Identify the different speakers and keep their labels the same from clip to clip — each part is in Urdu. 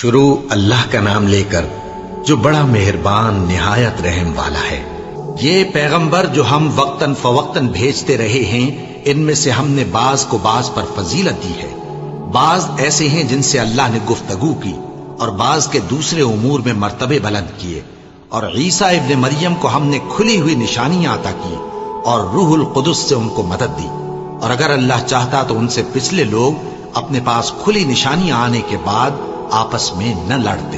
Speaker 1: شروع اللہ کا نام لے کر جو بڑا مہربان نہایت رحم والا ہے۔ یہ پیغمبر جو ہم وقتاً فوقتاً بھیجتے رہے ہیں، ان میں سے ہم نے بعض کو بعض پر فضیلت دی ہے۔ بعض ایسے ہیں جن سے اللہ نے گفتگو کی اور بعض کے دوسرے امور میں مرتبے بلند کیے، اور عیسیٰ ابن مریم کو ہم نے کھلی ہوئی نشانیاں عطا کی اور روح القدس سے ان کو مدد دی، اور اگر اللہ چاہتا تو ان سے پچھلے لوگ اپنے پاس کھلی نشانیاں آنے کے بعد آپس میں نہ لڑتے،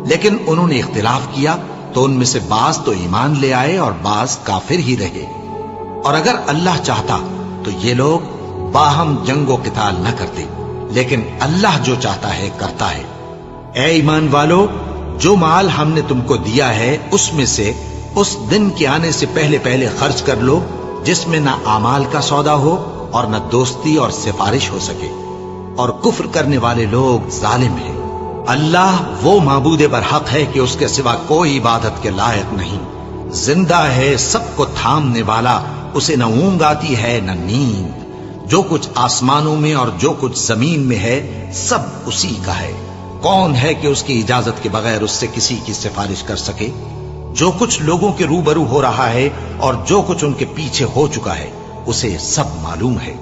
Speaker 1: لیکن انہوں نے اختلاف کیا تو ان میں سے بعض تو ایمان لے آئے اور بعض کافر ہی رہے۔ اور اگر اللہ چاہتا تو یہ لوگ باہم جنگ و قتال نہ کرتے، لیکن اللہ جو چاہتا ہے کرتا ہے۔ اے ایمان والو، جو مال ہم نے تم کو دیا ہے اس میں سے اس دن کے آنے سے پہلے پہلے خرچ کر لو جس میں نہ اعمال کا سودا ہو اور نہ دوستی اور سفارش ہو سکے، اور کفر کرنے والے لوگ ظالم ہیں۔ اللہ وہ معبود برحق ہے کہ اس کے سوا کوئی عبادت کے لائق نہیں، زندہ ہے، سب کو تھامنے والا، اسے نہ اونگ آتی ہے نہ نیند۔ جو کچھ آسمانوں میں اور جو کچھ زمین میں ہے سب اسی کا ہے۔ کون ہے کہ اس کی اجازت کے بغیر اس سے کسی کی سفارش کر سکے؟ جو کچھ لوگوں کے روبرو ہو رہا ہے اور جو کچھ ان کے پیچھے ہو چکا ہے اسے سب معلوم ہے،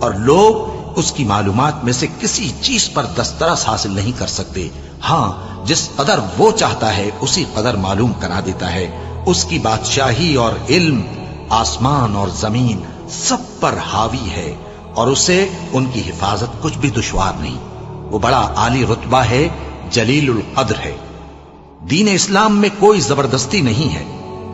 Speaker 1: اور لوگ اس کی معلومات میں سے کسی چیز پر دسترس حاصل نہیں کر سکتے۔ ہاں، جس قدر وہ چاہتا ہے اسی قدر معلوم کرا دیتا ہے۔ اس کی بادشاہی اور علم آسمان اور زمین سب پر حاوی ہے، اور اسے ان کی حفاظت کچھ بھی دشوار نہیں۔ وہ بڑا عالی رتبہ ہے، جلیل القدر ہے۔ دین اسلام میں کوئی زبردستی نہیں ہے،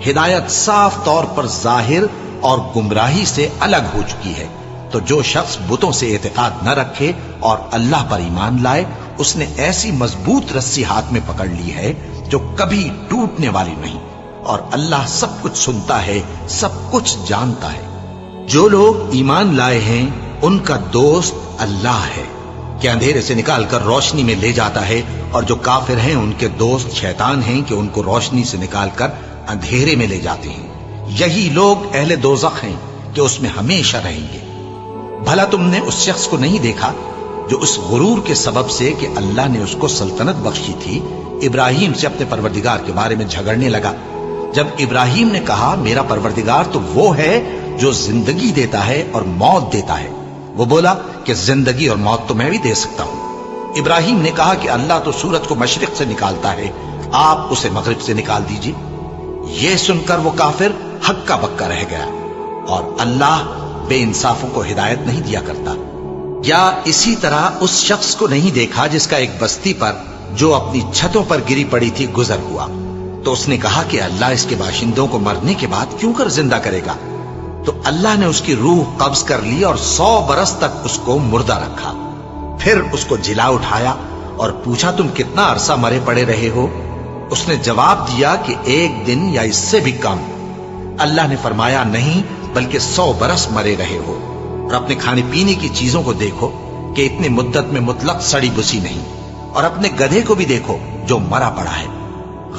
Speaker 1: ہدایت صاف طور پر ظاہر اور گمراہی سے الگ ہو چکی ہے۔ تو جو شخص بتوں سے اعتقاد نہ رکھے اور اللہ پر ایمان لائے، اس نے ایسی مضبوط رسی ہاتھ میں پکڑ لی ہے جو کبھی ٹوٹنے والی نہیں، اور اللہ سب کچھ سنتا ہے، سب کچھ جانتا ہے۔ جو لوگ ایمان لائے ہیں ان کا دوست اللہ ہے کہ اندھیرے سے نکال کر روشنی میں لے جاتا ہے، اور جو کافر ہیں ان کے دوست شیطان ہیں کہ ان کو روشنی سے نکال کر اندھیرے میں لے جاتے ہیں۔ یہی لوگ اہل دوزخ ہیں کہ اس میں ہمیشہ رہیں گے۔ بھلا تم نے اس شخص کو نہیں دیکھا جو اس غرور کے سبب سے کہ اللہ نے اس کو سلطنت بخشی تھی، ابراہیم سے اپنے پروردگار کے بارے میں جھگڑنے لگا؟ جب ابراہیم نے کہا میرا پروردگار تو وہ ہے جو زندگی دیتا ہے اور موت دیتا ہے، وہ بولا کہ زندگی اور موت تو میں بھی دے سکتا ہوں۔ ابراہیم نے کہا کہ اللہ تو سورج کو مشرق سے نکالتا ہے، آپ اسے مغرب سے نکال دیجیے۔ یہ سن کر وہ کافر ہکا بکا رہ گیا، اور اللہ بے انصافوں کو ہدایت نہیں دیا کرتا۔ یا اسی طرح اس شخص کو نہیں دیکھا جس کا ایک بستی پر جو اپنی چھتوں پر گری پڑی تھی گزر ہوا، تو اس نے کہا کہ اللہ اس کے باشندوں کو مرنے کے بعد کیوں کر زندہ کرے گا؟ تو اللہ نے اس کی روح قبض کر لی اور 100 برس تک اس کو مردہ رکھا۔ پھر اس کو جلا اٹھایا اور پوچھا تم کتنا عرصہ مرے پڑے رہے ہو؟ اس نے جواب دیا کہ 1 دن یا اس سے بھی کم۔ اللہ نے فرمایا نہیں، بلکہ 100 برس مرے رہے ہو، اور اپنے کھانے پینے کی چیزوں کو دیکھو کہ اتنی مدت میں مطلق سڑی بسی نہیں، اور اپنے گدھے کو بھی دیکھو جو مرا پڑا ہے۔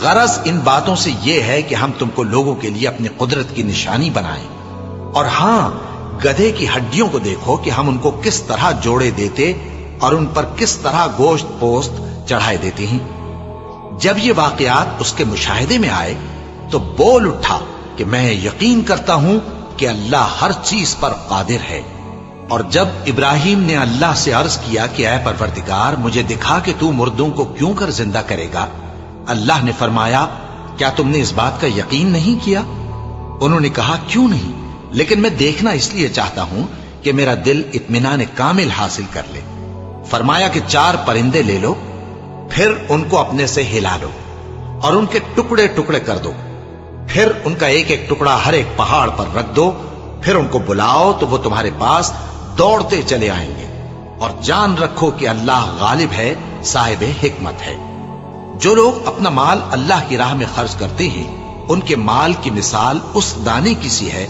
Speaker 1: غرض ان باتوں سے یہ ہے کہ ہم تم کو لوگوں کے لیے اپنی قدرت کی نشانی بنائیں۔ اور ہاں، گدھے کی ہڈیوں کو دیکھو کہ ہم ان کو کس طرح جوڑے دیتے اور ان پر کس طرح گوشت پوست چڑھائے دیتے ہیں۔ جب یہ واقعات اس کے مشاہدے میں آئے تو بول اٹھا کہ میں یقین کرتا ہوں کہ اللہ ہر چیز پر قادر ہے۔ اور جب ابراہیم نے اللہ سے عرض کیا کہ اے پروردگار مجھے دکھا کہ تو مردوں کو کیوں کر زندہ کرے گا، اللہ نے فرمایا کیا تم نے اس بات کا یقین نہیں کیا؟ انہوں نے کہا کیوں نہیں، لیکن میں دیکھنا اس لیے چاہتا ہوں کہ میرا دل اطمینان کامل حاصل کر لے۔ فرمایا کہ 4 پرندے لے لو، پھر ان کو اپنے سے ہلا لو اور ان کے ٹکڑے ٹکڑے کر دو، پھر ان کا ایک ایک ٹکڑا ہر ایک پہاڑ پر رکھ دو، پھر ان کو بلاؤ تو وہ تمہارے پاس دوڑتے چلے آئیں گے، اور جان رکھو کہ اللہ غالب ہے، صاحب حکمت ہے۔ جو لوگ اپنا مال اللہ کی راہ میں خرچ کرتے ہیں ان کے مال کی مثال اس دانے کی سی ہے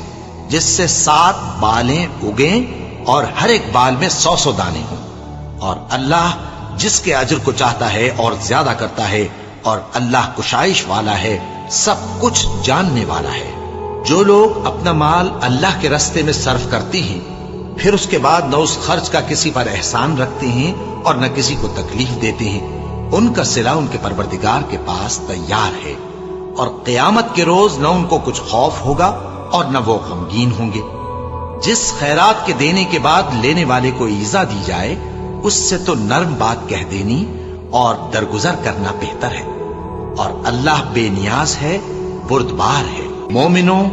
Speaker 1: جس سے 7 بالیں اگیں اور ہر ایک بال میں 100 دانے ہوں، اور اللہ جس کے اجر کو چاہتا ہے اور زیادہ کرتا ہے، اور اللہ کشائش والا ہے، سب کچھ جاننے والا ہے۔ جو لوگ اپنا مال اللہ کے راستے میں صرف کرتے ہیں پھر اس کے بعد نہ اس خرچ کا کسی پر احسان رکھتے ہیں اور نہ کسی کو تکلیف دیتے ہیں، ان کا صلہ ان کے پروردگار کے پاس تیار ہے، اور قیامت کے روز نہ ان کو کچھ خوف ہوگا اور نہ وہ غمگین ہوں گے۔ جس خیرات کے دینے کے بعد لینے والے کو ایذا دی جائے، اس سے تو نرم بات کہہ دینی اور درگزر کرنا بہتر ہے، اور اللہ بے نیاز ہے، بردبار ہے۔ مومنوں،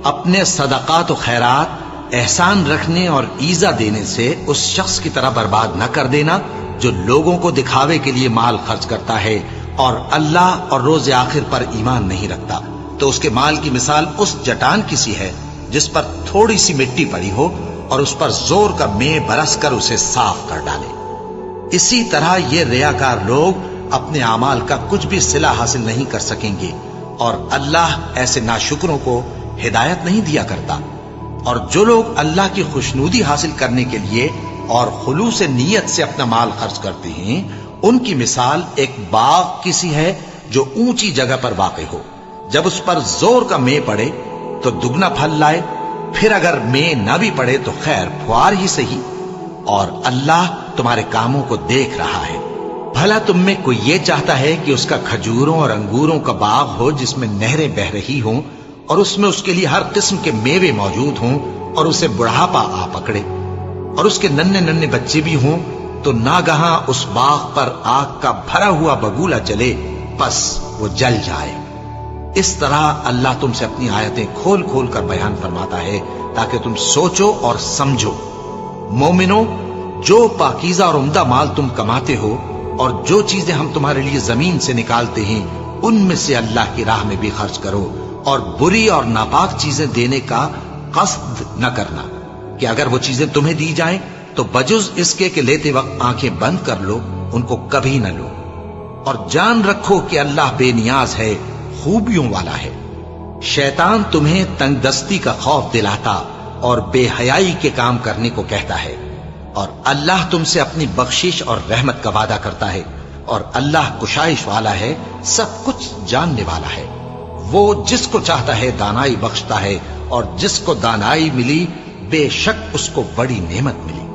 Speaker 1: اپنے صدقات و خیرات احسان رکھنے اور ایذا دینے سے اس شخص کی طرح برباد نہ کر دینا جو لوگوں کو دکھاوے کے لیے مال خرچ کرتا ہے اور اللہ اور روز آخر پر ایمان نہیں رکھتا، تو اس کے مال کی مثال اس چٹان کی سی ہے جس پر تھوڑی سی مٹی پڑی ہو اور اس پر زور کا مے برس کر اسے صاف کر ڈالے۔ اسی طرح یہ ریاکار لوگ اپنے اعمال کا کچھ بھی صلہ حاصل نہیں کر سکیں گے، اور اللہ ایسے ناشکروں کو ہدایت نہیں دیا کرتا۔ اور جو لوگ اللہ کی خوشنودی حاصل کرنے کے لیے اور خلوص نیت سے اپنا مال خرچ کرتے ہیں، ان کی مثال ایک باغ کی سی ہے جو اونچی جگہ پر واقع ہو، جب اس پر زور کا مے پڑے تو دگنا پھل لائے، پھر اگر مے نہ بھی پڑے تو خیر پھوار ہی صحیح، اور اللہ تمہارے کاموں کو دیکھ رہا ہے۔ بھلا تم میں کوئی یہ چاہتا ہے کہ اس کا کھجوروں اور انگوروں کا باغ ہو جس میں نہریں بہ رہی ہوں اور اس میں اس کے لیے ہر قسم کے میوے موجود ہوں، اور اسے بڑھاپا آ پکڑے اور اس کے ننھے ننھے بچے بھی ہوں، تو ناگہاں اس باغ پر آگ کا بھرا ہوا بگولا چلے، پس وہ جل جائے۔ اس طرح اللہ تم سے اپنی آیتیں کھول کھول کر بیان فرماتا ہے تاکہ تم سوچو اور سمجھو۔ مومنوں، جو پاکیزہ اور عمدہ مال تم کماتے ہو اور جو چیزیں ہم تمہارے لیے زمین سے نکالتے ہیں، ان میں سے اللہ کی راہ میں بھی خرچ کرو، اور بری اور ناپاک چیزیں دینے کا قصد نہ کرنا کہ اگر وہ چیزیں تمہیں دی جائیں تو بجز اس کے کہ لیتے وقت آنکھیں بند کر لو، ان کو کبھی نہ لو، اور جان رکھو کہ اللہ بے نیاز ہے، خوبیوں والا ہے۔ شیطان تمہیں تنگ دستی کا خوف دلاتا اور بے حیائی کے کام کرنے کو کہتا ہے، اور اللہ تم سے اپنی بخشش اور رحمت کا وعدہ کرتا ہے، اور اللہ کشائش والا ہے، سب کچھ جاننے والا ہے۔ وہ جس کو چاہتا ہے دانائی بخشتا ہے، اور جس کو دانائی ملی بے شک اس کو بڑی نعمت ملی۔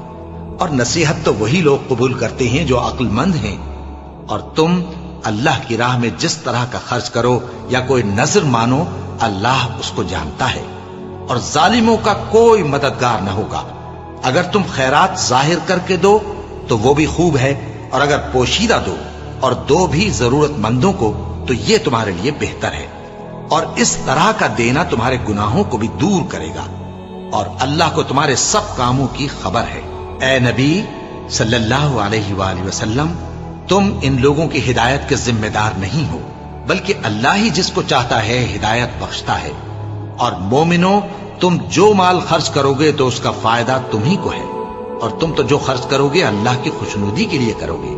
Speaker 1: اور نصیحت تو وہی لوگ قبول کرتے ہیں جو عقل مند ہیں، اور تم اللہ کی راہ میں جس طرح کا خرچ کرو یا کوئی نذر مانو، اللہ اس کو جانتا ہے، اور ظالموں کا کوئی مددگار نہ ہوگا۔ اگر تم خیرات ظاہر کر کے دو تو وہ بھی خوب ہے، اور اگر پوشیدہ دو اور دو بھی ضرورت مندوں کو تو یہ تمہارے لیے بہتر ہے، اور اس طرح کا دینا تمہارے گناہوں کو بھی دور کرے گا، اور اللہ کو تمہارے سب کاموں کی خبر ہے۔ اے نبی صلی اللہ علیہ وآلہ وسلم، تم ان لوگوں کی ہدایت کے ذمہ دار نہیں ہو، بلکہ اللہ ہی جس کو چاہتا ہے ہدایت بخشتا ہے۔ اور مومنوں، تم جو مال خرچ کرو گے تو اس کا فائدہ تمہیں کو ہے، اور تم تو جو خرچ کرو گے اللہ کی خوشنودی کے لیے کرو گے،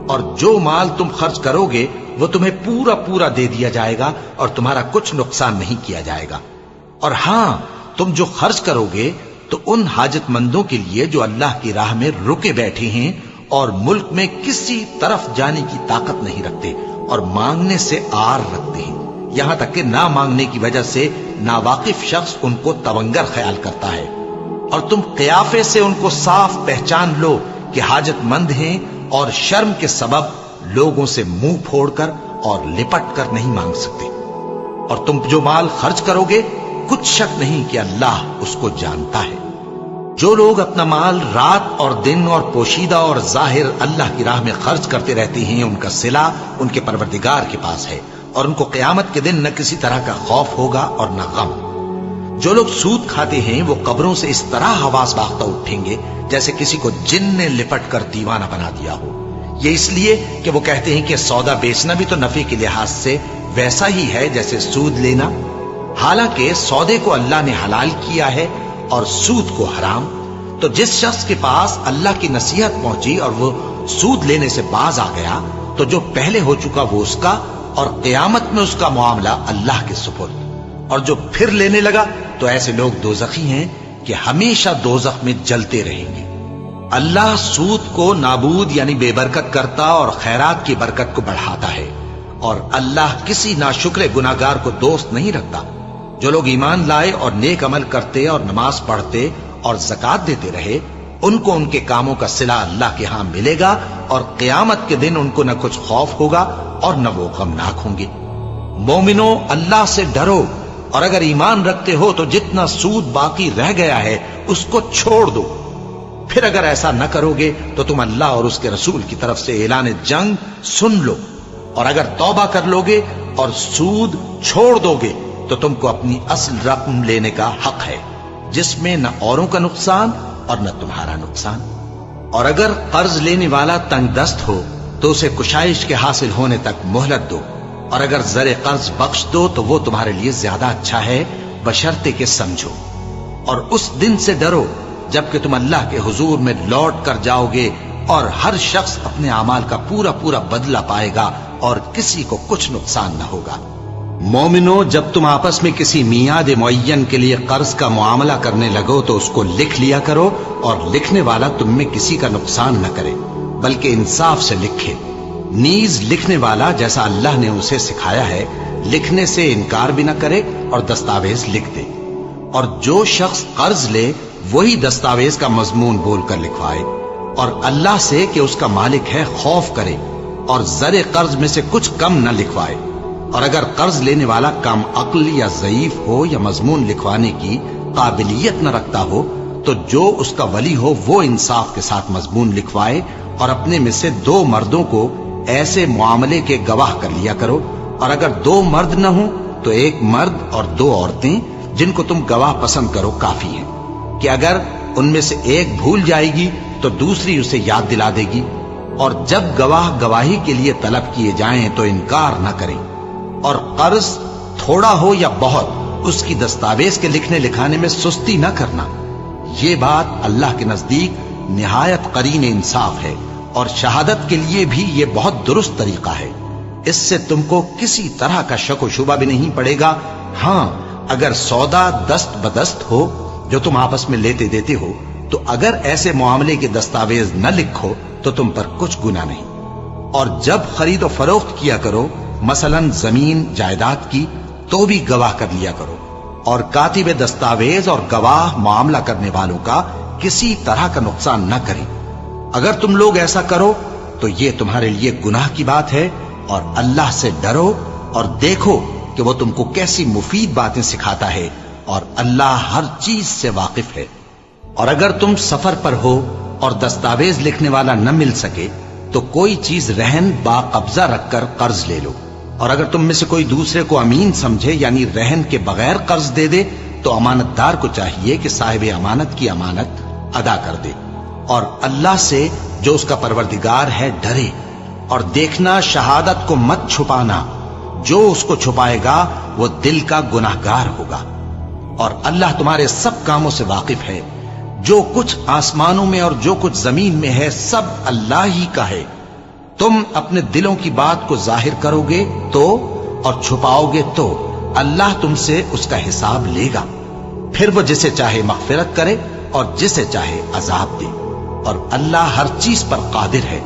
Speaker 1: اور جو مال تم خرچ کرو گے وہ تمہیں پورا پورا دے دیا جائے گا اور تمہارا کچھ نقصان نہیں کیا جائے گا۔ اور ہاں، تم جو خرچ کرو گے تو ان حاجت مندوں کے لیے جو اللہ کی راہ میں رکے بیٹھے ہیں اور ملک میں کسی طرف جانے کی طاقت نہیں رکھتے اور مانگنے سے آر رکھتے ہیں، یہاں تک کہ نہ مانگنے کی وجہ سے ناواقف شخص ان کو تونگر خیال کرتا ہے، اور تم قیافے سے ان کو صاف پہچان لو کہ حاجت مند ہیں، اور شرم کے سبب لوگوں سے منہ پھوڑ کر اور لپٹ کر نہیں مانگ سکتے۔ اور تم جو مال خرچ کرو گے کچھ شک نہیں کہ اللہ اس کو جانتا ہے۔ جو لوگ اپنا مال رات اور دن اور پوشیدہ اور ظاہر اللہ کی راہ میں خرچ کرتے رہتے ہیں، ان کا صلہ ان کے پروردگار کے پاس ہے، اور ان کو قیامت کے دن نہ کسی طرح کا خوف ہوگا اور نہ غم۔ جو لوگ سود کھاتے ہیں وہ قبروں سے اس طرح حواس باختہ اٹھیں گے جیسے کسی کو جن نے لپٹ کر دیوانہ بنا دیا ہو، یہ اس لیے کہ وہ کہتے ہیں کہ سودا بیچنا بھی تو نفع کے لحاظ سے ویسا ہی ہے جیسے سود لینا، حالانکہ سودے کو اللہ نے حلال کیا ہے اور سود کو حرام۔ تو جس شخص کے پاس اللہ کی نصیحت پہنچی اور وہ سود لینے سے باز آ گیا تو جو پہلے ہو چکا وہ اس کا، اور قیامت میں اس کا معاملہ اللہ کے سپرد۔ اور جو پھر لینے لگا تو ایسے لوگ دوزخی ہیں کہ ہمیشہ دوزخ میں جلتے رہیں گے۔ اللہ سود کو نابود یعنی بے برکت کرتا اور خیرات کی برکت کو بڑھاتا ہے، اور اللہ کسی ناشکر گناہگار کو دوست نہیں رکھتا۔ جو لوگ ایمان لائے اور نیک عمل کرتے اور نماز پڑھتے اور زکات دیتے رہے، ان کو ان کے کاموں کا صلہ اللہ کے ہاں ملے گا، اور قیامت کے دن ان کو نہ کچھ خوف ہوگا اور نہ وہ غمناک ہوں گے۔ مومنو، اللہ سے ڈرو، اور اگر ایمان رکھتے ہو تو جتنا سود باقی رہ گیا ہے اس کو چھوڑ دو۔ پھر اگر ایسا نہ کرو گے تو تم اللہ اور اس کے رسول کی طرف سے اعلان جنگ سن لو، اور اگر توبہ کر لو گے اور سود چھوڑ دو گے تو تم کو اپنی اصل رقم لینے کا حق ہے، جس میں نہ اوروں کا نقصان اور نہ تمہارا نقصان۔ اور اگر قرض لینے والا تنگ دست ہو تو اسے کشائش کے حاصل ہونے تک مہلت دو، اور اگر زر قرض بخش دو تو وہ تمہارے لیے زیادہ اچھا ہے، بشرطے کہ سمجھو۔ اور اس دن سے ڈرو جبکہ تم اللہ کے حضور میں لوٹ کر جاؤ گے، اور ہر شخص اپنے اعمال کا پورا پورا بدلہ پائے گا اور کسی کو کچھ نقصان نہ ہوگا۔ مومنو، جب تم آپس میں کسی میعاد معین کے لیے قرض کا معاملہ کرنے لگو تو اس کو لکھ لیا کرو، اور لکھنے والا تم میں کسی کا نقصان نہ کرے بلکہ انصاف سے لکھے۔ نیز لکھنے والا جیسا اللہ نے اسے سکھایا ہے لکھنے سے انکار بھی نہ کرے اور دستاویز لکھ دے، اور جو شخص قرض لے وہی دستاویز کا مضمون بول کر لکھوائے، اور اللہ سے کہ اس کا مالک ہے خوف کرے، اور زر قرض میں سے کچھ کم نہ لکھوائے۔ اور اگر قرض لینے والا کم عقل یا ضعیف ہو یا مضمون لکھوانے کی قابلیت نہ رکھتا ہو تو جو اس کا ولی ہو وہ انصاف کے ساتھ مضمون لکھوائے، اور اپنے میں سے 2 مردوں کو ایسے معاملے کے گواہ کر لیا کرو، اور اگر 2 مرد نہ ہوں تو 1 مرد اور 2 عورتیں جن کو تم گواہ پسند کرو کافی ہیں، کہ اگر ان میں سے ایک بھول جائے گی تو دوسری اسے یاد دلا دے گی۔ اور جب گواہ گواہی کے لیے طلب کیے جائیں تو انکار نہ کریں، اور قرض تھوڑا ہو یا بہت اس کی دستاویز کے لکھنے لکھانے میں سستی نہ کرنا۔ یہ بات اللہ کے نزدیک نہایت قرین انصاف ہے، اور شہادت کے لیے بھی یہ بہت درست طریقہ ہے۔ اس سے تم کو کسی طرح کا شک و شبہ بھی نہیں پڑے گا۔ ہاں، اگر سودا دست بدست ہو جو تم آپس میں لیتے دیتے ہو تو اگر ایسے معاملے کے دستاویز نہ لکھو تو تم پر کچھ گناہ نہیں۔ اور جب خرید و فروخت کیا کرو، مثلا زمین جائیداد کی، تو بھی گواہ کر لیا کرو، اور کاتب دستاویز اور گواہ معاملہ کرنے والوں کا کسی طرح کا نقصان نہ کریں۔ اگر تم لوگ ایسا کرو تو یہ تمہارے لیے گناہ کی بات ہے، اور اللہ سے ڈرو اور دیکھو کہ وہ تم کو کیسی مفید باتیں سکھاتا ہے، اور اللہ ہر چیز سے واقف ہے۔ اور اگر تم سفر پر ہو اور دستاویز لکھنے والا نہ مل سکے تو کوئی چیز رہن با قبضہ رکھ کر قرض لے لو، اور اگر تم میں سے کوئی دوسرے کو امین سمجھے یعنی رہن کے بغیر قرض دے دے تو امانت دار کو چاہیے کہ صاحب امانت کی امانت ادا کر دے، اور اللہ سے جو اس کا پروردگار ہے ڈرے، اور دیکھنا شہادت کو مت چھپانا، جو اس کو چھپائے گا وہ دل کا گناہگار ہوگا۔ اور اللہ تمہارے سب کاموں سے واقف ہے، جو کچھ آسمانوں میں اور جو کچھ زمین میں ہے سب اللہ ہی کا ہے۔ تم اپنے دلوں کی بات کو ظاہر کرو گے تو اور چھپاؤ گے تو اللہ تم سے اس کا حساب لے گا، پھر وہ جسے چاہے مغفرت کرے اور جسے چاہے عذاب دے، اور اللہ ہر چیز پر قادر ہے۔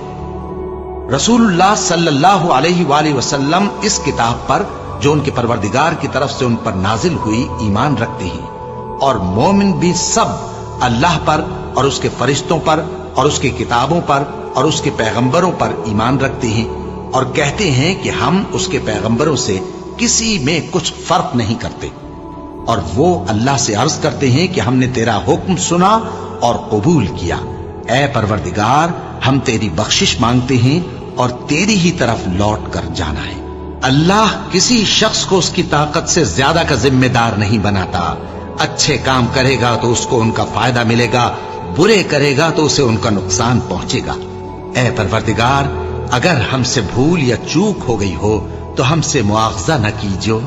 Speaker 1: رسول اللہ صلی اللہ علیہ وآلہ وسلم اس کتاب پر جو ان کے پروردگار کی طرف سے ان پر نازل ہوئی ایمان رکھتے ہیں، اور مومن بھی سب اللہ پر اور اس کے فرشتوں پر اور اس کی کتابوں پر اور اس کے پیغمبروں پر ایمان رکھتے ہیں، اور کہتے ہیں کہ ہم اس کے پیغمبروں سے کسی میں کچھ فرق نہیں کرتے، اور وہ اللہ سے عرض کرتے ہیں کہ ہم نے تیرا حکم سنا اور قبول کیا۔ اے پروردگار، ہم تیری بخشش مانگتے ہیں اور تیری ہی طرف لوٹ کر جانا ہے۔ اللہ کسی شخص کو اس کی طاقت سے زیادہ کا ذمہ دار نہیں بناتا۔ اچھے کام کرے گا تو اس کو ان کا فائدہ ملے گا، برے کرے گا تو اسے ان کا نقصان پہنچے گا۔ اے پروردگار، اگر ہم سے بھول یا چوک ہو گئی ہو تو ہم سے مواخذہ نہ کیجو۔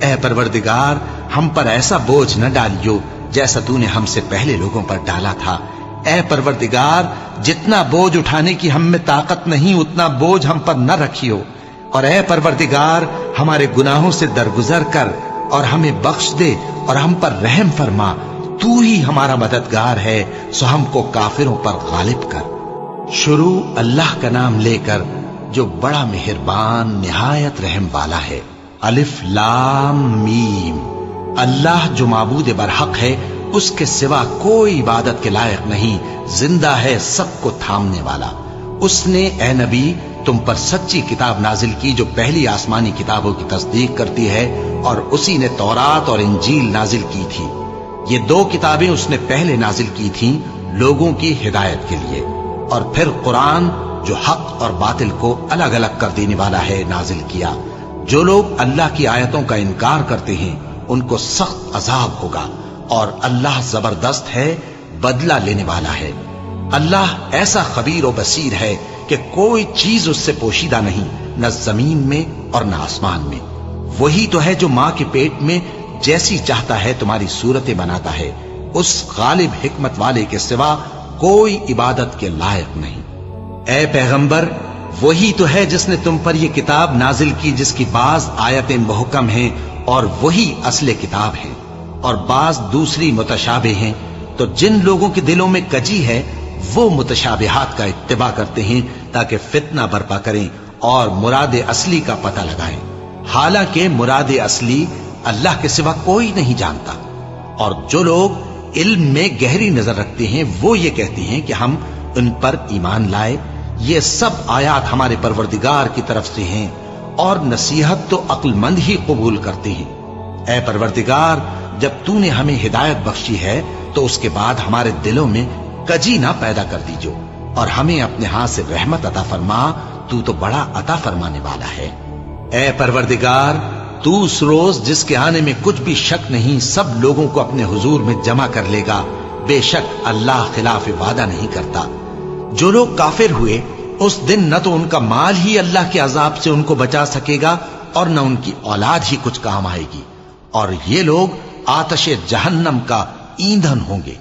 Speaker 1: اے پروردگار، ہم پر ایسا بوجھ نہ ڈالیو جیسا تو نے ہم سے پہلے لوگوں پر ڈالا تھا۔ اے پروردگار، جتنا بوجھ اٹھانے کی ہم میں طاقت نہیں اتنا بوجھ ہم پر نہ رکھیو، اور اے پروردگار، ہمارے گناہوں سے درگزر کر اور ہمیں بخش دے اور ہم پر رحم فرما۔ تو ہی ہمارا مددگار ہے، سو ہم کو کافروں پر غالب کر۔ شروع اللہ کا نام لے کر جو بڑا مہربان نہایت رحم والا ہے۔ الف لام میم۔ اللہ جو معبود برحق ہے اس کے سوا کوئی عبادت کے لائق نہیں، زندہ ہے سب کو تھامنے والا۔ اس نے اے نبی تم پر سچی کتاب نازل کی جو پہلی آسمانی کتابوں کی تصدیق کرتی ہے، اور اسی نے تورات اور انجیل نازل کی تھی۔ یہ دو کتابیں اس نے پہلے نازل کی تھیں لوگوں کی ہدایت کے لیے، اور پھر قرآن جو حق اور باطل کو الگ الگ کر دینے والا ہے نازل کیا۔ جو لوگ اللہ کی آیتوں کا انکار کرتے ہیں ان کو سخت عذاب ہوگا، اور اللہ زبردست ہے، بدلہ لینے والا ہے۔ اللہ ایسا خبیر و بصیر ہے کہ کوئی چیز اس سے پوشیدہ نہیں، نہ زمین میں اور نہ آسمان میں۔ وہی تو ہے جو ماں کے پیٹ میں جیسی چاہتا ہے تمہاری صورتیں بناتا ہے، اس غالب حکمت والے کے سوا کوئی عبادت کے لائق نہیں۔ اے پیغمبر، وہی تو ہے جس نے تم پر یہ کتاب نازل کی جس کی بعض آیتیں محکم ہیں اور وہی اصل کتاب ہیں، اور بعض دوسری متشابہ ہیں۔ تو جن لوگوں کے دلوں میں کجی ہے وہ متشابہات کا اتباع کرتے ہیں تاکہ فتنہ برپا کریں اور مراد اصلی کا پتہ لگائیں، حالانکہ مراد اصلی اللہ کے سوا کوئی نہیں جانتا۔ اور جو لوگ علم میں گہری نظر رکھتے ہیں وہ یہ کہتے ہیں کہ ہم ان پر ایمان لائے۔ یہ سب آیات ہمارے پروردگار کی طرف سے ہیں، اور نصیحت تو عقل مند ہی قبول کرتے ہیں۔ اے پروردگار، جب تو نے ہمیں ہدایت بخشی ہے تو اس کے بعد ہمارے دلوں میں کجی نہ پیدا کر دیجو، اور ہمیں اپنے ہاتھ سے رحمت عطا فرما، تو بڑا عطا فرمانے والا ہے۔ اے پروردگار، تو اس روز جس کے آنے میں کچھ بھی شک نہیں سب لوگوں کو اپنے حضور میں جمع کر لے گا، بے شک اللہ خلاف وعدہ نہیں کرتا۔ جو لوگ کافر ہوئے اس دن نہ تو ان کا مال ہی اللہ کے عذاب سے ان کو بچا سکے گا اور نہ ان کی اولاد ہی کچھ کام آئے گی، اور یہ لوگ آتش جہنم کا ایندھن ہوں گے۔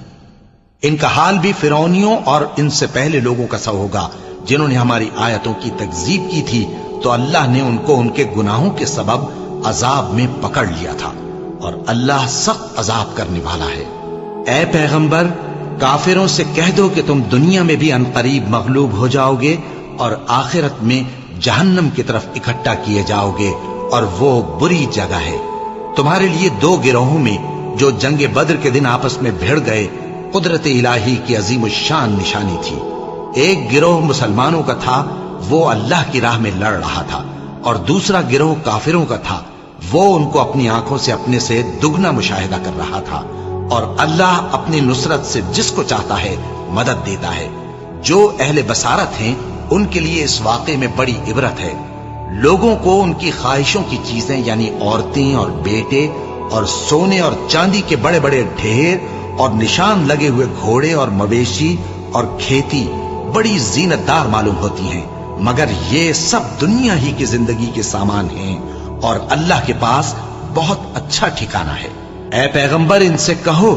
Speaker 1: ان کا حال بھی فرعونیوں اور ان سے پہلے لوگوں کا سا ہوگا جنہوں نے ہماری آیتوں کی تکذیب کی تھی، تو اللہ نے ان کو ان کے گناہوں کے سبب عذاب میں پکڑ لیا تھا، اور اللہ سخت عذاب کرنے والا ہے۔ اے پیغمبر، کافروں سے کہہ دو کہ تم دنیا میں بھی عنقریب مغلوب ہو جاؤ گے اور آخرت میں جہنم کی طرف اکٹھا کیے جاؤ گے، اور وہ بری جگہ ہے۔ تمہارے لیے دو گروہوں میں جو جنگ بدر کے دن آپس میں بھڑ گئے قدرت الہی کی عظیم الشان نشانی تھی۔ ایک گروہ مسلمانوں کا تھا، وہ اللہ کی راہ میں لڑ رہا تھا، اور دوسرا گروہ کافروں کا تھا، وہ ان کو اپنی آنکھوں سے اپنے سے دگنا مشاہدہ کر رہا تھا۔ اور اللہ اپنی نصرت سے جس کو چاہتا ہے مدد دیتا ہے۔ جو اہل بصارت ہیں ان کے لیے اس واقعے میں بڑی عبرت ہے۔ لوگوں کو ان کی خواہشوں کی چیزیں یعنی عورتیں اور بیٹے اور سونے اور چاندی کے بڑے بڑے ڈھیر اور نشان لگے ہوئے گھوڑے اور مویشی اور کھیتی بڑی زینت دار معلوم ہوتی ہیں، مگر یہ سب دنیا ہی کی زندگی کے سامان ہیں، اور اللہ کے پاس بہت اچھا ٹھکانہ ہے۔ اے پیغمبر، ان سے کہو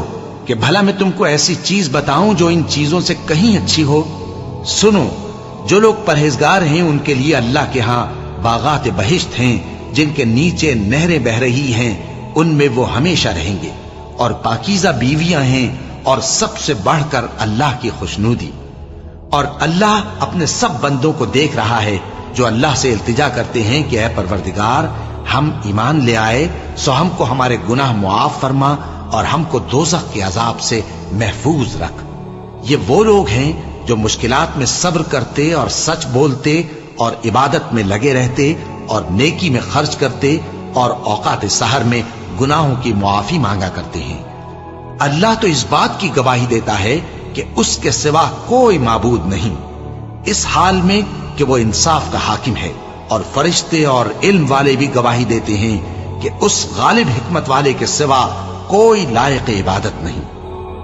Speaker 1: کہ بھلا میں تم کو ایسی چیز بتاؤں جو ان چیزوں سے کہیں اچھی ہو؟ سنو، جو لوگ پرہیزگار ہیں ان کے لیے اللہ کے ہاں باغات بہشت ہیں جن کے نیچے نہریں بہ رہی ہیں، ان میں وہ ہمیشہ رہیں گے، اور پاکیزہ بیویاں ہیں، اور سب سے بڑھ کر اللہ کی خوشنودی۔ اور اللہ اپنے سب بندوں کو دیکھ رہا ہے جو اللہ سے التجا کرتے ہیں کہ اے پروردگار، ہم ایمان لے آئے سو ہم کو ہمارے گناہ معاف فرما اور ہم کو دوزخ کے عذاب سے محفوظ رکھ۔ یہ وہ لوگ ہیں جو مشکلات میں صبر کرتے اور سچ بولتے اور عبادت میں لگے رہتے اور نیکی میں خرچ کرتے اور اوقات سحر میں گناہوں کی معافی مانگا کرتے ہیں۔ اللہ تو اس بات کی گواہی دیتا ہے کہ اس کے سوا کوئی معبود نہیں، اس حال میں کہ وہ انصاف کا حاکم ہے، اور فرشتے اور علم والے بھی گواہی دیتے ہیں کہ اس غالب حکمت والے کے سوا کوئی لائق عبادت نہیں۔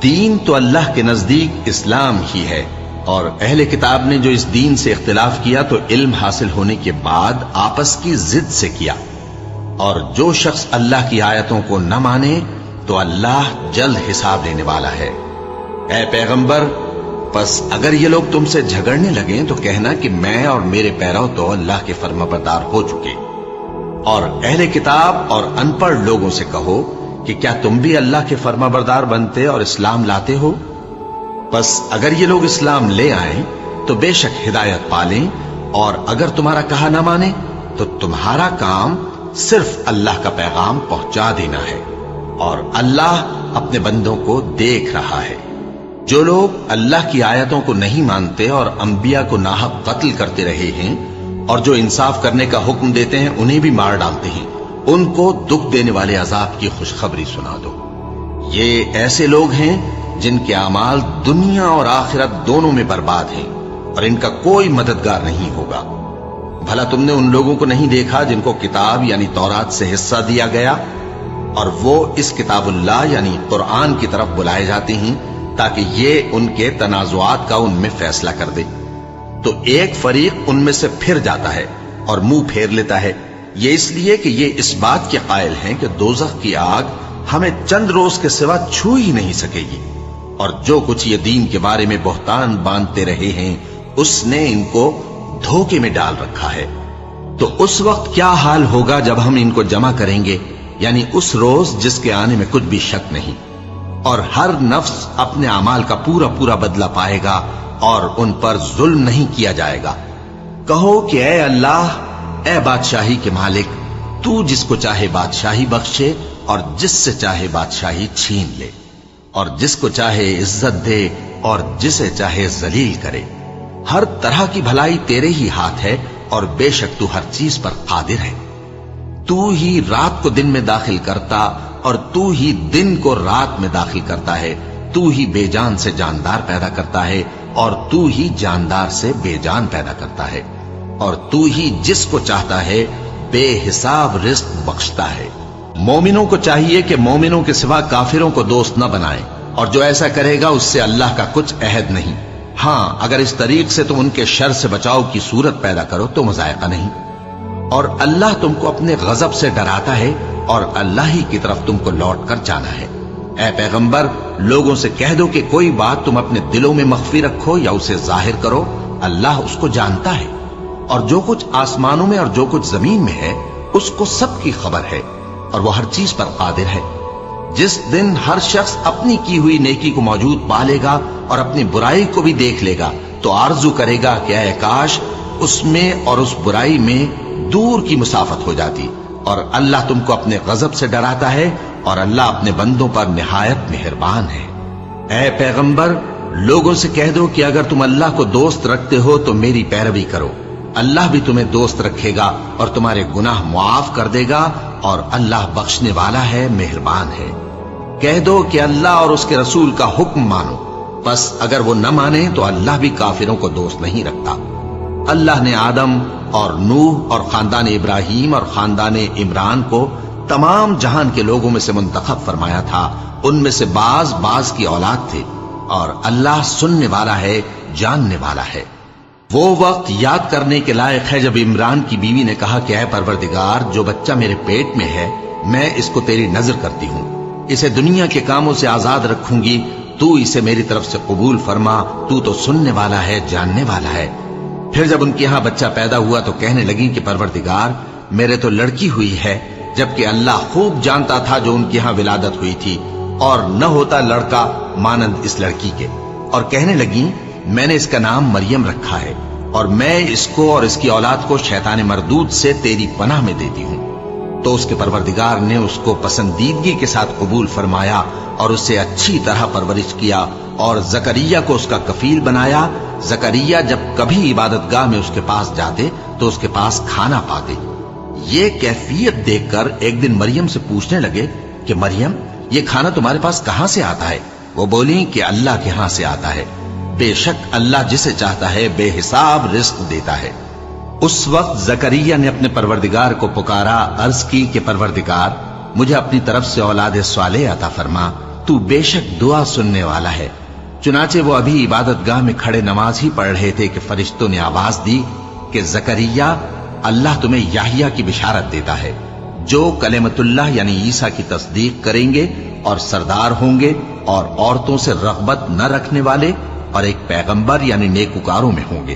Speaker 1: دین تو اللہ کے نزدیک اسلام ہی ہے، اور اہل کتاب نے جو اس دین سے اختلاف کیا تو علم حاصل ہونے کے بعد آپس کی ضد سے کیا، اور جو شخص اللہ کی آیتوں کو نہ مانے تو اللہ جلد حساب لینے والا ہے۔ اے پیغمبر، پس اگر یہ لوگ تم سے جھگڑنے لگیں تو کہنا کہ میں اور میرے پیرو تو اللہ کے فرمانبردار ہو چکے، اور اہل کتاب اور ان پڑھ لوگوں سے کہو کہ کیا تم بھی اللہ کے فرمانبردار بنتے اور اسلام لاتے ہو؟ پس اگر یہ لوگ اسلام لے آئیں تو بے شک ہدایت پالیں، اور اگر تمہارا کہا نہ مانے تو تمہارا کام صرف اللہ کا پیغام پہنچا دینا ہے۔ اور اللہ اپنے بندوں کو دیکھ رہا ہے۔ جو لوگ اللہ کی آیتوں کو نہیں مانتے اور انبیاء کو ناحق قتل کرتے رہے ہیں اور جو انصاف کرنے کا حکم دیتے ہیں انہیں بھی مار ڈالتے ہیں، ان کو دکھ دینے والے عذاب کی خوشخبری سنا دو۔ یہ ایسے لوگ ہیں جن کے اعمال دنیا اور آخرت دونوں میں برباد ہیں اور ان کا کوئی مددگار نہیں ہوگا۔ بھلا تم نے ان لوگوں کو نہیں دیکھا جن کو کتاب یعنی تورات سے حصہ دیا گیا اور وہ اس کتاب اللہ یعنی قرآن کی طرف بلائے جاتے ہیں تاکہ یہ ان کے تنازعات کا ان میں فیصلہ کر دے، تو ایک فریق ان میں سے پھر جاتا ہے اور منہ پھیر لیتا ہے، یہ اس لیے کہ یہ اس بات کے قائل ہیں کہ دوزخ کی آگ ہمیں چند روز کے سوا چھو ہی نہیں سکے گی، اور جو کچھ یہ دین کے بارے میں بہتان باندھتے رہے ہیں اس نے ان کو دھوکے میں ڈال رکھا ہے۔ تو اس وقت کیا حال ہوگا جب ہم ان کو جمع کریں گے، یعنی اس روز جس کے آنے میں کچھ بھی شک نہیں، اور ہر نفس اپنے اعمال کا پورا پورا بدلہ پائے گا اور ان پر ظلم نہیں کیا جائے گا۔ کہو کہ اے اللہ، اے بادشاہی کے مالک، تو جس کو چاہے بادشاہی بخشے اور جس سے چاہے بادشاہی چھین لے، اور جس کو چاہے عزت دے اور جسے چاہے ذلیل کرے۔ ہر طرح کی بھلائی تیرے ہی ہاتھ ہے اور بے شک تو ہر چیز پر قادر ہے۔ تو ہی رات کو دن میں داخل کرتا اور تو ہی دن کو رات میں داخل کرتا ہے، تو ہی بے جان سے جاندار پیدا کرتا ہے اور تو ہی جاندار سے بے جان پیدا کرتا ہے، اور تو ہی جس کو چاہتا ہے بے حساب رزق بخشتا ہے۔ مومنوں کو چاہیے کہ مومنوں کے سوا کافروں کو دوست نہ بنائیں، اور جو ایسا کرے گا اس سے اللہ کا کچھ عہد نہیں۔ ہاں اگر اس طریق سے تم ان کے شر سے بچاؤ کی صورت پیدا کرو تو مذائقہ نہیں۔ اور اللہ تم کو اپنے غضب سے ڈراتا ہے اور اللہ ہی کی طرف تم کو لوٹ کر جانا ہے۔ اے پیغمبر، لوگوں سے کہہ دو کہ کوئی بات تم اپنے دلوں میں مخفی رکھو یا اسے ظاہر کرو، اللہ اس کو جانتا ہے، اور جو کچھ آسمانوں میں اور جو کچھ زمین میں ہے اس کو سب کی خبر ہے، اور وہ ہر چیز پر قادر ہے۔ جس دن ہر شخص اپنی کی ہوئی نیکی کو موجود پا لے گا اور اپنی برائی کو بھی دیکھ لے گا تو آرزو کرے گا کہ اے کاش اس میں اور اس برائی میں دور کی مسافت ہو جاتی۔ اور اللہ تم کو اپنے غضب سے ڈراتا ہے اور اللہ اپنے بندوں پر نہایت مہربان ہے۔ اے پیغمبر، لوگوں سے کہہ دو کہ اگر تم اللہ کو دوست رکھتے ہو تو میری پیروی کرو، اللہ بھی تمہیں دوست رکھے گا اور تمہارے گناہ معاف کر دے گا، اور اللہ بخشنے والا ہے، مہربان ہے۔ کہہ دو کہ اللہ اور اس کے رسول کا حکم مانو، بس اگر وہ نہ مانے تو اللہ بھی کافروں کو دوست نہیں رکھتا۔ اللہ نے آدم اور نوح اور خاندان ابراہیم اور خاندان عمران کو تمام جہان کے لوگوں میں سے منتخب فرمایا تھا، ان میں سے بعض کی اولاد تھے، اور اللہ سننے والا ہے، جاننے والا ہے۔ وہ وقت یاد کرنے کے لائق ہے جب عمران کی بیوی نے کہا کہ اے پروردگار، جو بچہ میرے پیٹ میں ہے میں اس کو تیری نظر کرتی ہوں، اسے دنیا کے کاموں سے آزاد رکھوں گی، تو اسے میری طرف سے قبول فرما، تو سننے والا ہے، جاننے والا ہے۔ پھر جب ان کے ہاں بچہ پیدا ہوا تو کہنے لگی کہ پروردگار، میرے تو لڑکی ہوئی ہے، جبکہ اللہ خوب جانتا تھا جو ان کے ہاں ولادت ہوئی تھی، اور نہ ہوتا لڑکا مانند اس لڑکی کے۔ اور کہنے لگی میں نے اس کا نام مریم رکھا ہے، اور میں اس کو اور اس کی اولاد کو شیطان مردود سے تیری پناہ میں دیتی ہوں۔ تو اس کے پروردگار نے اس کو پسندیدگی کے ساتھ قبول فرمایا اور اسے اچھی طرح پرورش کیا، اور زکریا کو اس کا کفیل بنایا۔ زکریا جب کبھی عبادت گاہ میں اس کے پاس جاتے تو اس کے پاس کھانا پاتے۔ یہ کیفیت دیکھ کر ایک دن مریم سے پوچھنے لگے کہ مریم، یہ کھانا تمہارے پاس کہاں سے آتا ہے؟ وہ بولی کہ اللہ کے ہاں سے آتا ہے، بے شک اللہ جسے چاہتا ہے بے حساب رزق دیتا ہے۔ اس وقت زکریا نے اپنے پروردگار کو پکارا، عرض کی کہ پروردگار، مجھے اپنی طرف سے اولاد صالح عطا فرما، تو بے شک دعا سننے والا ہے۔ چنانچہ وہ ابھی عبادت گاہ میں کھڑے نماز ہی پڑھ رہے تھے کہ فرشتوں نے آواز دی کہ زکریا، اللہ تمہیں یحییٰ کی بشارت دیتا ہے، جو کلمۃ اللہ یعنی عیسیٰ کی تصدیق کریں گے اور سردار ہوں گے اور عورتوں سے رغبت نہ رکھنے والے اور ایک پیغمبر یعنی نیکوکاروں میں ہوں گے۔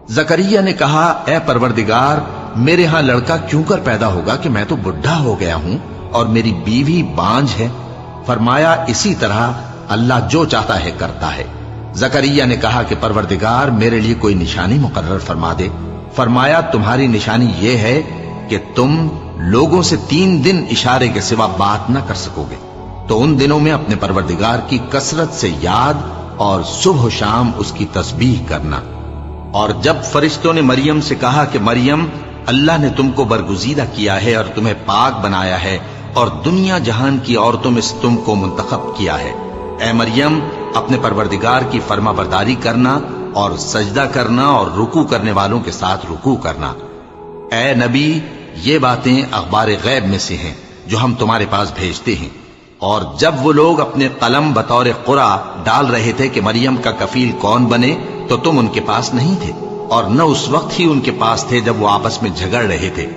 Speaker 1: زکریا نے کہا، اے پروردگار، میرے ہاں لڑکا کیوں کر پیدا ہوگا کہ میں تو بڈھا ہو گیا ہوں اور میری بیوی بانجھ ہے؟ فرمایا اسی طرح اللہ جو چاہتا ہے کرتا ہے۔ زکریا نے کہا کہ پروردگار، میرے لیے کوئی نشانی مقرر فرما دے۔ فرمایا تمہاری نشانی یہ ہے کہ تم لوگوں سے 3 دن اشارے کے سوا بات نہ کر سکو گے۔ تو ان دنوں میں اپنے پروردگار کی کثرت سے یاد اور صبح و شام اس کی تسبیح کرنا۔ اور جب فرشتوں نے مریم سے کہا کہ مریم، اللہ نے تم کو برگزیدہ کیا ہے اور تمہیں پاک بنایا ہے اور دنیا جہان کی عورتوں میں سے تم کو منتخب کیا ہے، اے مریم اپنے پروردگار کی فرما برداری کرنا اور سجدہ کرنا اور رکوع کرنے والوں کے ساتھ رکوع کرنا۔ اے نبی، یہ باتیں اخبار غیب میں سے ہیں جو ہم تمہارے پاس بھیجتے ہیں۔ اور جب وہ لوگ اپنے قلم بطور قرعہ ڈال رہے تھے کہ مریم کا کفیل کون بنے، تو تم ان کے پاس نہیں تھے، اور نہ اس وقت ہی ان کے پاس تھے جب وہ آپس میں جھگڑ رہے تھے۔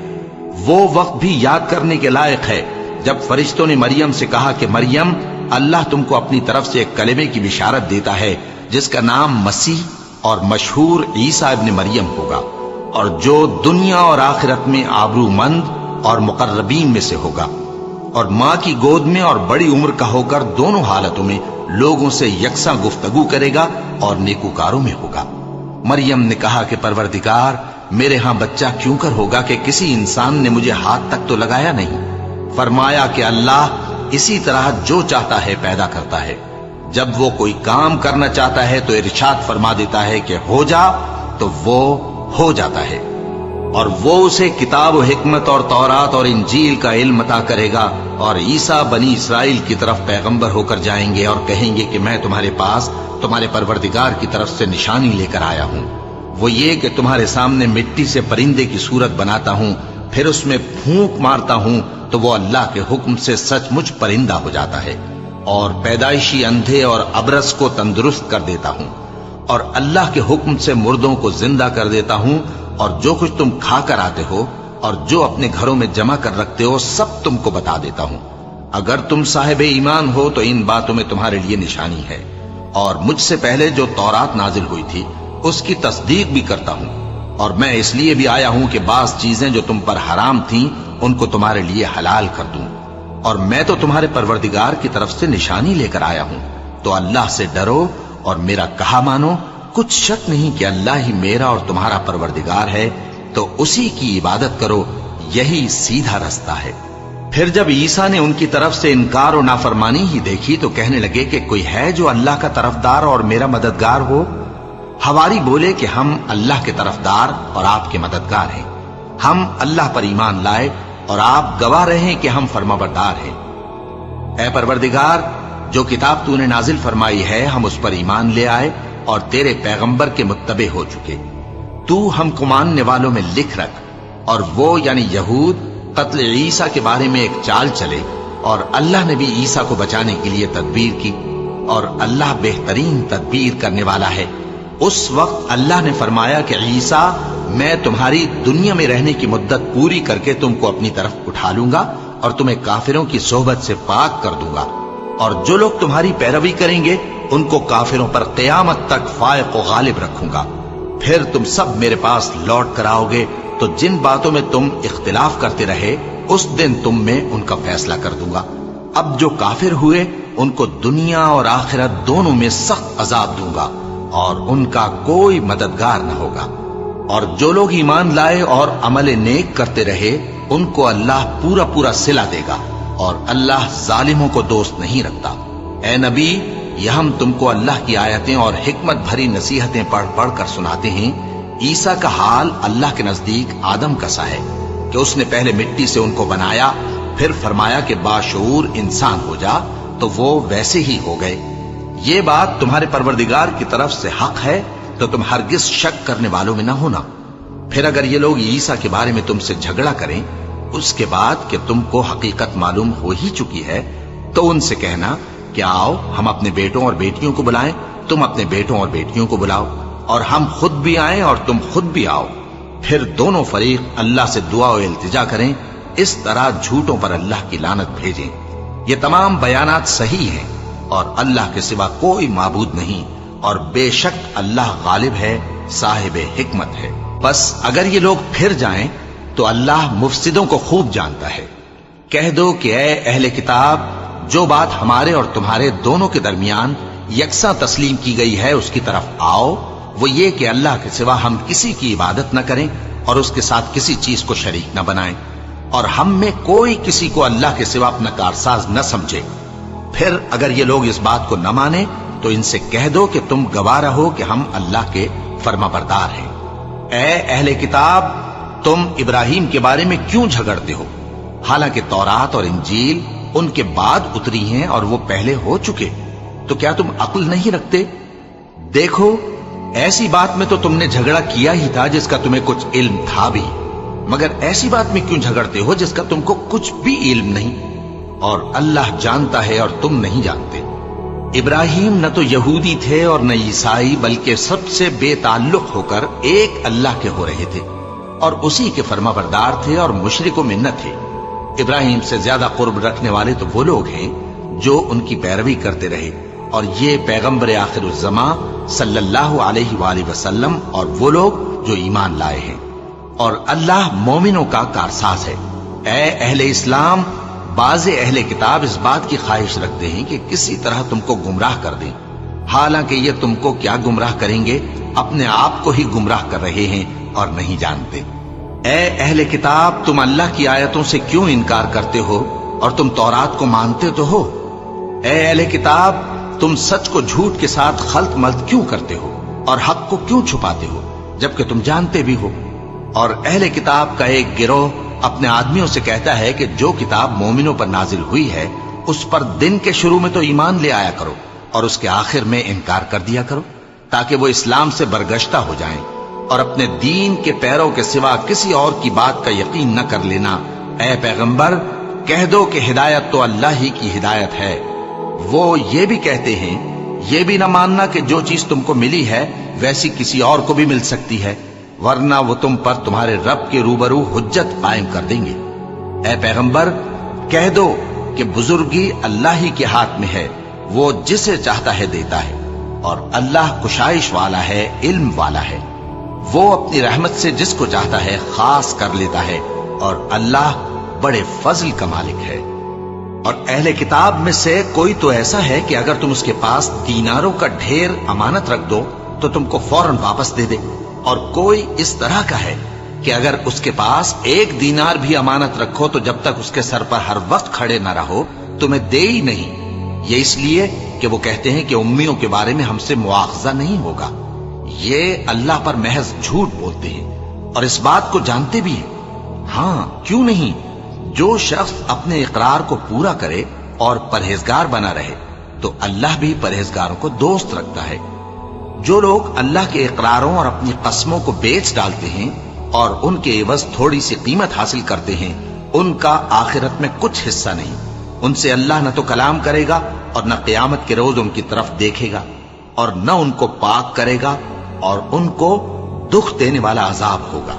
Speaker 1: وہ وقت بھی یاد کرنے کے لائق ہے جب فرشتوں نے مریم سے کہا کہ مریم، اللہ تم کو اپنی طرف سے ایک کلمے کی بشارت دیتا ہے جس کا نام مسیح اور مشہور عیسیٰ ابن مریم ہوگا، اور جو دنیا اور آخرت میں آبرو مند اور مقربین میں سے ہوگا، اور ماں کی گود میں اور بڑی عمر کا ہو کر دونوں حالتوں میں لوگوں سے یکساں گفتگو کرے گا اور نیکوکاروں میں ہوگا۔ مریم نے کہا کہ پروردگار، میرے ہاں بچہ کیوں کر ہوگا کہ کسی انسان نے مجھے ہاتھ تک تو لگایا نہیں۔ فرمایا کہ اللہ اسی طرح جو چاہتا ہے پیدا کرتا ہے، جب وہ کوئی کام کرنا چاہتا ہے تو ارشاد فرما دیتا ہے کہ ہو جا، تو وہ ہو جاتا ہے۔ اور وہ اسے کتاب و حکمت اور تورات اور انجیل کا علم عطا کرے گا، اور عیسیٰ بنی اسرائیل کی طرف پیغمبر ہو کر جائیں گے اور کہیں گے کہ میں تمہارے پاس تمہارے پروردگار کی طرف سے نشانی لے کر آیا ہوں، وہ یہ کہ تمہارے سامنے مٹی سے پرندے کی صورت بناتا ہوں، پھر اس میں پھونک مارتا ہوں تو وہ اللہ کے حکم سے سچ مچ پرندہ ہو جاتا ہے، اور پیدائشی اندھے اور ابرص کو تندرست کر دیتا ہوں، اور اللہ کے حکم سے مردوں کو زندہ کر دیتا ہوں، اور جو کچھ تم کھا کر آتے ہو اور جو اپنے گھروں میں جمع کر رکھتے ہو سب تم کو بتا دیتا ہوں۔ اگر تم صاحب ایمان ہو تو ان باتوں میں تمہارے لیے نشانی ہے، اور مجھ سے پہلے جو تورات نازل ہوئی تھی اس کی تصدیق بھی کرتا ہوں، اور میں اس لیے بھی آیا ہوں کہ بعض چیزیں جو تم پر حرام تھیں ان کو تمہارے لیے حلال کر دوں، اور میں تو تمہارے پروردگار کی طرف سے نشانی لے کر آیا ہوں۔ تو اللہ سے ڈرو اور میرا کہا مانو، کچھ شک نہیں کہ اللہ ہی میرا اور تمہارا پروردگار ہے، تو اسی کی عبادت کرو، یہی سیدھا رستہ ہے۔ پھر جب عیسیٰ نے ان کی طرف سے انکار و نافرمانی ہی دیکھی تو کہنے لگے کہ کوئی ہے جو اللہ کا طرفدار اور میرا مددگار ہو؟ حواری بولے کہ ہم اللہ کے طرفدار اور آپ کے مددگار ہیں، ہم اللہ پر ایمان لائے اور آپ گواہ رہیں کہ ہم فرما بردار ہیں۔ اے پروردگار، جو کتاب تو نے نازل فرمائی ہے ہم اس پر ایمان لے آئے اور تیرے پیغمبر کے متبع ہو چکے، تو ہم کو ماننے والوں میں لکھ رکھ۔ اور وہ یعنی یہود قتل عیسیٰ کے بارے میں ایک چال چلے، اور اللہ نے بھی عیسیٰ کو بچانے کے لیے تدبیر کی، اور اللہ بہترین تدبیر کرنے والا ہے۔ اس وقت اللہ نے فرمایا کہ عیسیٰ، میں تمہاری دنیا میں رہنے کی مدت پوری کر کے تم کو اپنی طرف اٹھا لوں گا اور تمہیں کافروں کی صحبت سے پاک کر دوں گا، اور جو لوگ تمہاری پیروی کریں گے ان کو کافروں پر قیامت تک فائق و غالب رکھوں گا۔ پھر تم سب میرے پاس لوٹ کر آؤ گے تو جن باتوں میں تم اختلاف کرتے رہے اس دن تم میں ان کا فیصلہ کر دوں گا۔ اب جو کافر ہوئے ان کو دنیا اور آخرت دونوں میں سخت عذاب دوں گا، اور ان کا کوئی مددگار نہ ہوگا۔ اور جو لوگ ایمان لائے اور عمل نیک کرتے رہے ان کو اللہ پورا پورا صلہ دے گا، اور اللہ ظالموں کو دوست نہیں رکھتا۔ اے نبی، یہ ہم تم کو اللہ کی آیتیں اور حکمت بھری نصیحتیں پڑھ پڑھ کر سناتے ہیں۔ عیسیٰ کا حال اللہ کے نزدیک آدم کا سا ہے کہ اس نے پہلے مٹی سے ان کو بنایا، پھر فرمایا کہ باشعور انسان ہو جا، تو وہ ویسے ہی ہو گئے۔ یہ بات تمہارے پروردگار کی طرف سے حق ہے، تو تم ہرگز شک کرنے والوں میں نہ ہونا۔ پھر اگر یہ لوگ عیسیٰ کے بارے میں تم سے جھگڑا کریں اس کے بعد کہ تم کو حقیقت معلوم ہو ہی چکی ہے، تو ان سے کہنا کہ آؤ ہم اپنے بیٹوں اور بیٹیوں کو بلائیں، تم اپنے بیٹوں اور بیٹیوں کو بلاؤ، اور ہم خود بھی آئیں اور تم خود بھی آؤ، پھر دونوں فریق اللہ سے دعا و التجا کریں، اس طرح جھوٹوں پر اللہ کی لعنت بھیجیں۔ یہ تمام بیانات صحیح ہیں، اور اللہ کے سوا کوئی معبود نہیں، اور بے شک اللہ غالب ہے، صاحب حکمت ہے۔ بس اگر یہ لوگ پھر جائیں تو اللہ مفسدوں کو خوب جانتا ہے۔ کہہ دو کہ اے اہل کتاب، جو بات ہمارے اور تمہارے دونوں کے درمیان یکساں تسلیم کی گئی ہے اس کی طرف آؤ، وہ یہ کہ اللہ کے سوا ہم کسی کی عبادت نہ کریں اور اس کے ساتھ کسی چیز کو شریک نہ بنائیں، اور ہم میں کوئی کسی کو اللہ کے سوا اپنا کارساز نہ سمجھے۔ پھر اگر یہ لوگ اس بات کو نہ مانے تو ان سے کہہ دو کہ تم گواہ رہو کہ ہم اللہ کے فرما بردار ہیں۔ اے اہل کتاب، تم ابراہیم کے بارے میں کیوں جھگڑتے ہو؟ حالانکہ تورات اور انجیل ان کے بعد اتری ہیں اور وہ پہلے ہو چکے، تو کیا تم عقل نہیں رکھتے؟ دیکھو، ایسی بات میں تو تم نے جھگڑا کیا ہی تھا جس کا تمہیں کچھ علم تھا بھی، مگر ایسی بات میں کیوں جھگڑتے ہو جس کا تم کو کچھ بھی علم نہیں؟ اور اللہ جانتا ہے اور تم نہیں جانتے۔ ابراہیم نہ تو یہودی تھے اور نہ عیسائی، بلکہ سب سے بے تعلق ہو کر ایک اللہ کے ہو رہے تھے اور اسی کے فرما بردار تھے اور مشرکوں میں نہ تھے۔ ابراہیم سے زیادہ قرب رکھنے والے تو وہ لوگ ہیں جو ان کی پیروی کرتے رہے، اور یہ پیغمبر آخر الزماں صلی اللہ علیہ وآلہ وسلم اور وہ لوگ جو ایمان لائے ہیں، اور اللہ مومنوں کا کارساز ہے۔ اے اہل اسلام، بعض اہل کتاب اس بات کی خواہش رکھتے ہیں کہ کسی طرح تم کو گمراہ کر دیں، حالانکہ یہ تم کو کیا گمراہ کریں گے، اپنے آپ کو ہی گمراہ کر رہے ہیں اور نہیں جانتے۔ اے اہل کتاب، تم اللہ کی آیتوں سے کیوں انکار کرتے ہو اور تم تورات کو مانتے تو ہو؟ اے اہل کتاب، تم سچ کو جھوٹ کے ساتھ خلط ملط کیوں کرتے ہو اور حق کو کیوں چھپاتے ہو جبکہ تم جانتے بھی ہو؟ اور اہل کتاب کا ایک گروہ اپنے آدمیوں سے کہتا ہے کہ جو کتاب مومنوں پر نازل ہوئی ہے اس پر دن کے شروع میں تو ایمان لے آیا کرو اور اس کے آخر میں انکار کر دیا کرو، تاکہ وہ اسلام سے برگشتہ ہو جائیں اور اپنے دین کے پیروں کے سوا کسی اور کی بات کا یقین نہ کر لینا۔ اے پیغمبر، کہہ دو کہ ہدایت تو اللہ ہی کی ہدایت ہے۔ وہ یہ بھی کہتے ہیں، یہ بھی نہ ماننا کہ جو چیز تم کو ملی ہے ویسی کسی اور کو بھی مل سکتی ہے، ورنہ وہ تم پر تمہارے رب کے روبرو حجت قائم کر دیں گے۔ اے پیغمبر، کہہ دو کہ بزرگی اللہ ہی کے ہاتھ میں ہے، وہ جسے چاہتا ہے دیتا ہے، اور اللہ کشائش والا ہے، علم والا ہے۔ وہ اپنی رحمت سے جس کو چاہتا ہے خاص کر لیتا ہے، اور اللہ بڑے فضل کا مالک ہے۔ اور اہل کتاب میں سے کوئی تو ایسا ہے کہ اگر تم اس کے پاس دیناروں کا ڈھیر امانت رکھ دو تو تم کو فوراً واپس دے دے، اور کوئی اس طرح کا ہے کہ اگر اس کے پاس ایک دینار بھی امانت رکھو تو جب تک اس کے سر پر ہر وقت کھڑے نہ رہو تمہیں دے ہی نہیں۔ یہ اس لیے کہ وہ کہتے ہیں کہ امیوں کے بارے میں ہم سے مواخذہ نہیں ہوگا۔ یہ اللہ پر محض جھوٹ بولتے ہیں اور اس بات کو جانتے بھی ہیں۔ ہاں، کیوں نہیں؟ جو شخص اپنے اقرار کو پورا کرے اور پرہیزگار بنا رہے تو اللہ بھی پرہیزگاروں کو دوست رکھتا ہے۔ جو لوگ اللہ کے اقراروں اور اپنی قسموں کو بیچ ڈالتے ہیں اور ان کے عوض تھوڑی سی قیمت حاصل کرتے ہیں، ان کا آخرت میں کچھ حصہ نہیں۔ ان سے اللہ نہ تو کلام کرے گا اور نہ قیامت کے روز ان کی طرف دیکھے گا، اور نہ ان کو پاک کرے گا، اور ان کو دکھ دینے والا عذاب ہوگا۔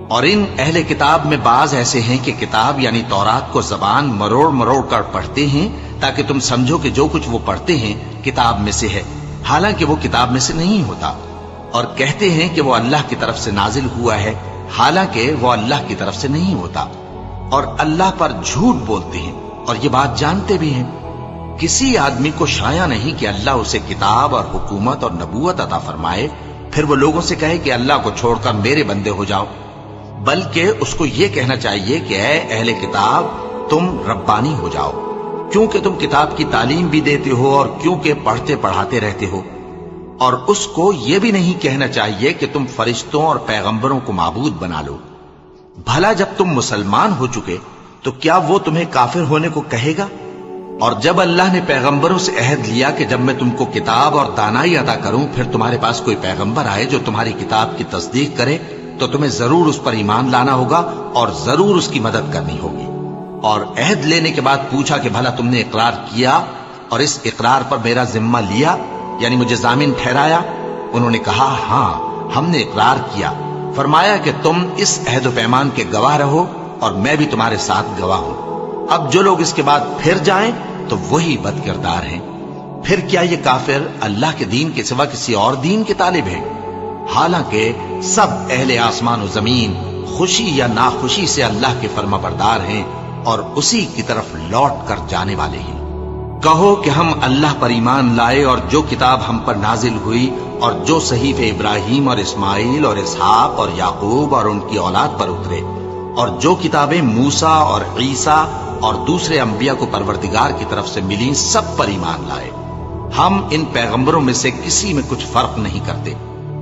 Speaker 1: اور ان اہل کتاب میں بعض ایسے ہیں کہ کتاب یعنی تورات کو زبان مروڑ مروڑ کر پڑھتے ہیں تاکہ تم سمجھو کہ جو کچھ وہ پڑھتے ہیں کتاب میں سے ہے، حالانکہ وہ کتاب میں سے نہیں ہوتا، اور کہتے ہیں کہ وہ اللہ کی طرف سے نازل ہوا ہے، حالانکہ وہ اللہ کی طرف سے نہیں ہوتا، اور اللہ پر جھوٹ بولتے ہیں اور یہ بات جانتے بھی ہیں۔ کسی آدمی کو شایع نہیں کہ اللہ اسے کتاب اور حکومت اور نبوت عطا فرمائے پھر وہ لوگوں سے کہے کہ اللہ کو چھوڑ کر میرے بندے ہو جاؤ، بلکہ اس کو یہ کہنا چاہیے کہ اے اہل کتاب، تم ربانی ہو جاؤ، کیونکہ تم کتاب کی تعلیم بھی دیتے ہو اور کیونکہ پڑھتے پڑھاتے رہتے ہو۔ اور اس کو یہ بھی نہیں کہنا چاہیے کہ تم فرشتوں اور پیغمبروں کو معبود بنا لو۔ بھلا جب تم مسلمان ہو چکے تو کیا وہ تمہیں کافر ہونے کو کہے گا؟ اور جب اللہ نے پیغمبروں سے عہد لیا کہ جب میں تم کو کتاب اور دانائی عطا کروں پھر تمہارے پاس کوئی پیغمبر آئے جو تمہاری کتاب کی تصدیق کرے تو تمہیں ضرور اس پر ایمان لانا ہوگا اور ضرور اس کی مدد کرنی ہوگی۔ اور عہد لینے کے بعد پوچھا کہ بھلا تم نے اقرار کیا اور اس اقرار پر میرا ذمہ لیا، یعنی مجھے ضامن ٹھہرایا؟ انہوں نے کہا ہاں، ہم نے اقرار کیا۔ فرمایا کہ تم اس عہد و پیمان کے گواہ رہو اور میں بھی تمہارے ساتھ گواہ ہوں۔ اب جو لوگ اس کے بعد پھر جائیں تو وہی بد کردار ہیں۔ پھر کیا یہ کافر اللہ کے دین کے سوا کسی اور دین کے طالب ہیں؟ حالانکہ سب اہل آسمان و زمین خوشی یا ناخوشی سے اللہ کے فرما بردار ہیں اور اسی کی طرف لوٹ کر جانے والے ہیں۔ کہو کہ ہم اللہ پر ایمان لائے اور جو کتاب ہم پر نازل ہوئی اور جو صحیف ابراہیم اور اسماعیل اور اسحاق اور یعقوب اور ان کی اولاد پر اترے، اور جو کتابیں موسیٰ اور عیسیٰ اور دوسرے انبیاء کو پروردگار کی طرف سے ملی سب پر ایمان لائے۔ ہم ان پیغمبروں میں سے کسی میں کچھ فرق نہیں کرتے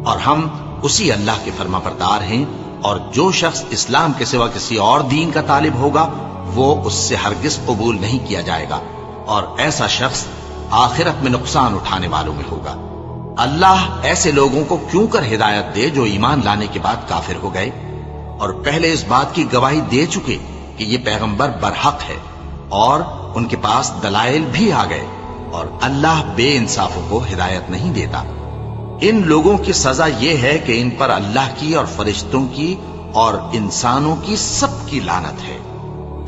Speaker 1: اور ہم اسی اللہ کے فرما بردار ہیں، اور جو شخص اسلام کے سوا کسی اور دین کا طالب ہوگا وہ اس سے ہرگز قبول نہیں کیا جائے گا، اور ایسا شخص آخرت میں نقصان اٹھانے والوں میں ہوگا۔ اللہ ایسے لوگوں کو کیوں کر ہدایت دے جو ایمان لانے کے بعد کافر ہو گئے اور پہلے اس بات کی گواہی دے چکے کہ یہ پیغمبر برحق ہے اور ان کے پاس دلائل بھی آ گئے، اور اللہ بے انصافوں کو ہدایت نہیں دیتا۔ ان لوگوں کی سزا یہ ہے کہ ان پر اللہ کی اور فرشتوں کی اور انسانوں کی سب کی لعنت ہے،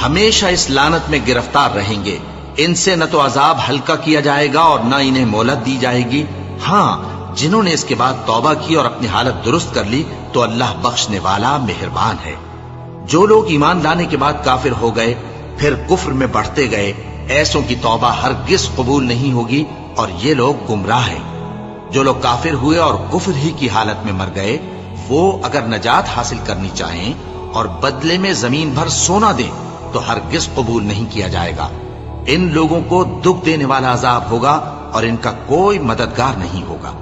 Speaker 1: ہمیشہ اس لعنت میں گرفتار رہیں گے۔ ان سے نہ تو عذاب ہلکا کیا جائے گا اور نہ انہیں مہلت دی جائے گی۔ ہاں، جنہوں نے اس کے بعد توبہ کی اور اپنی حالت درست کر لی تو اللہ بخشنے والا مہربان ہے۔ جو لوگ ایمان لانے کے بعد کافر ہو گئے پھر کفر میں بڑھتے گئے، ایسوں کی توبہ ہرگز قبول نہیں ہوگی اور یہ لوگ گمراہ ہیں۔ جو لوگ کافر ہوئے اور کفر ہی کی حالت میں مر گئے، وہ اگر نجات حاصل کرنی چاہیں اور بدلے میں زمین بھر سونا دیں تو ہرگز قبول نہیں کیا جائے گا۔ ان لوگوں کو دکھ دینے والا عذاب ہوگا اور ان کا کوئی مددگار نہیں ہوگا۔